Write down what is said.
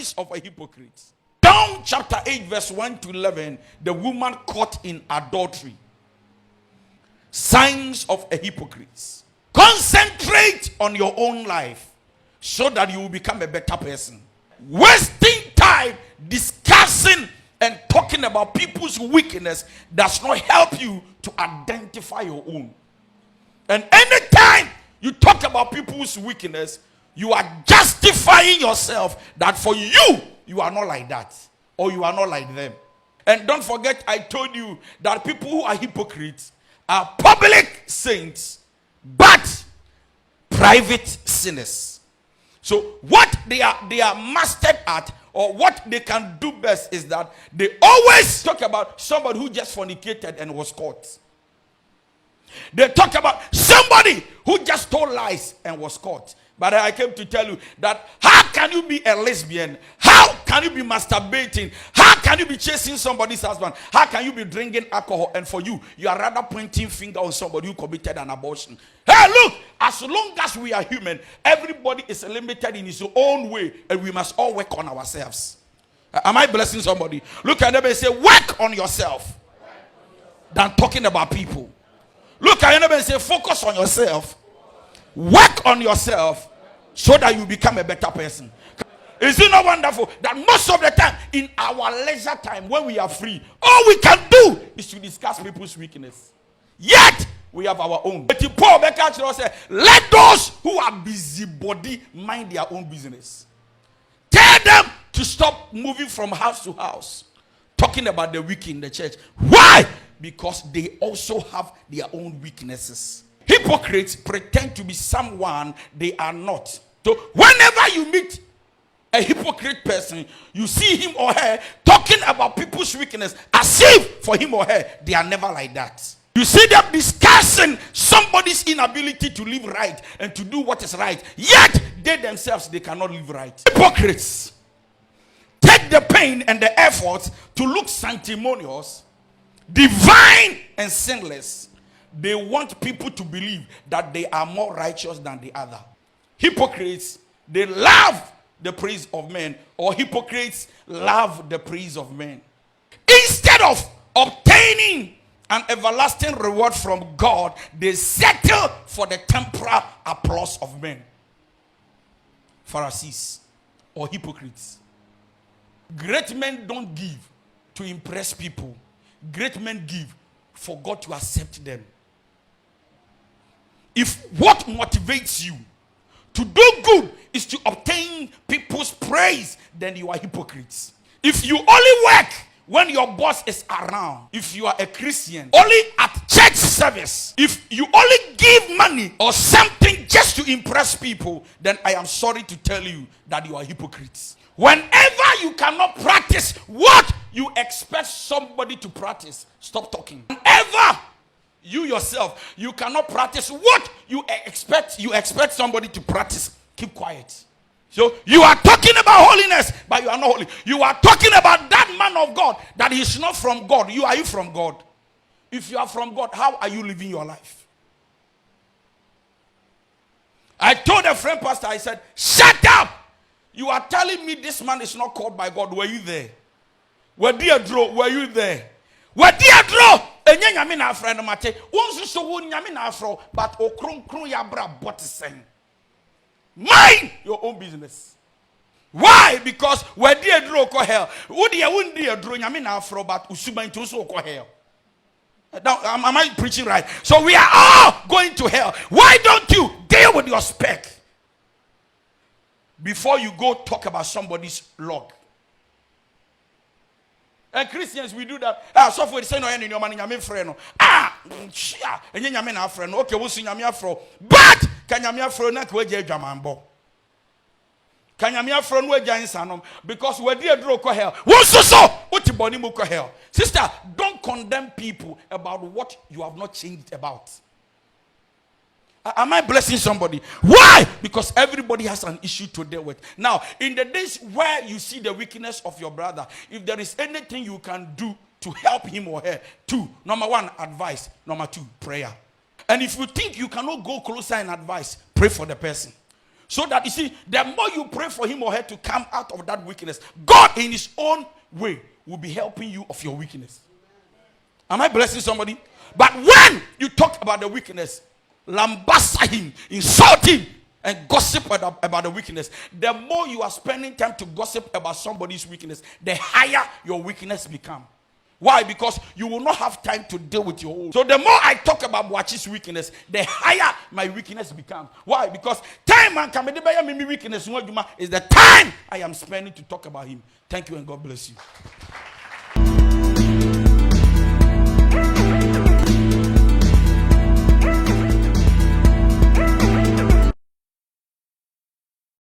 Signs of a hypocrite. John chapter 8 verse 1 to 11. The woman caught in adultery. Signs of a hypocrite. Concentrate on your own life so that you will become a better person. Wasting time discussing and talking about people's weakness does not help you to identify your own. And anytime you talk about people's weakness, you are justifying yourself that for you, you are not like that, or you are not like them. And don't forget, I told you that people who are hypocrites are public saints, but private sinners. So what they are mastered at, or what they can do best, is that they always talk about somebody who just fornicated and was caught. They talk about somebody who just told lies and was caught. But I came to tell you that how can you be a lesbian? How can you be masturbating? How can you be chasing somebody's husband? How can you be drinking alcohol? And for you, you are rather pointing finger on somebody who committed an abortion. Hey, look, as long as we are human, everybody is limited in his own way, and we must all work on ourselves. Am I blessing somebody? Look at them and say, work on yourself than talking about people. Look at them and say, focus on yourself. Work on yourself so that you become a better person. Is it not wonderful that most of the time in our leisure time when we are free, all we can do is to discuss people's weakness. Yet we have our own. But Paul said, let those who are busybody mind their own business. Tell them to stop moving from house to house talking about the weak in the church. Why? Because they also have their own weaknesses. Hypocrites pretend to be someone they are not. So whenever you meet a hypocrite person, you see him or her talking about people's weakness as if for him or her they are never like that. You see them discussing somebody's inability to live right and to do what is right, yet they themselves, they cannot live right. Hypocrites take the pain and the effort to look sanctimonious, divine, and sinless. They want people to believe that they are more righteous than the other. Hypocrites, they love the praise of men, or hypocrites love the praise of men. Instead of obtaining an everlasting reward from God, they settle for the temporal applause of men. Pharisees or hypocrites. Great men don't give to impress people. Great men give for God to accept them. If what motivates you to do good is to obtain people's praise, then you are hypocrites. If you only work when your boss is around, if you are a Christian, only at church service, if you only give money or something just to impress people, then I am sorry to tell you that you are hypocrites. Whenever you cannot practice what you expect somebody to practice, stop talking. Whenever you yourself, you cannot practice what you expect somebody to practice, keep quiet. So you are talking about holiness, but you are not holy. You are talking about that man of God, that he is not from God. Are you from God? If you are from God, how are you living your life? I told a friend pastor, I said, shut up! You are telling me this man is not called by God. Were you there? Were you there? Enye nyame na afra no mate wonso so wo nyame na afro but okronkron ya bra botisen. Mind your own business. Why? Because where dey adro ko hell, wo dey won dey adro nyame na afro but usuban to so ko hell. Now, am I preaching right? So we are all going to hell. Why don't you deal with your speck before you go talk about somebody's log? And Christians, we do that. So for the same in your money, I'm friend. And then you're friend. Okay, we'll see your fro. But can you fro not where you're jamambo? Can you fro where you're in because we're dear droko hell. What's so? What you body muko hell? Sister, don't condemn people about what you have not changed about. Am I blessing somebody? Why? Because everybody has an issue to deal with. Now, in the days where you see the weakness of your brother, if there is anything you can do to help him or her, number one, advice. Number two, prayer. And if you think you cannot go closer in advice, pray for the person. So that you see, the more you pray for him or her to come out of that weakness, God in his own way will be helping you of your weakness. Am I blessing somebody? But when you talk about the weakness, lambast him, insult him, and gossip about the weakness, the more you are spending time to gossip about somebody's weakness, the higher your weakness become. Why? Because you will not have time to deal with your own. So the more I talk about Boachi's weakness, the higher my weakness becomes. Why? Because time and weakness is the time I am spending to talk about him. Thank you and God bless you.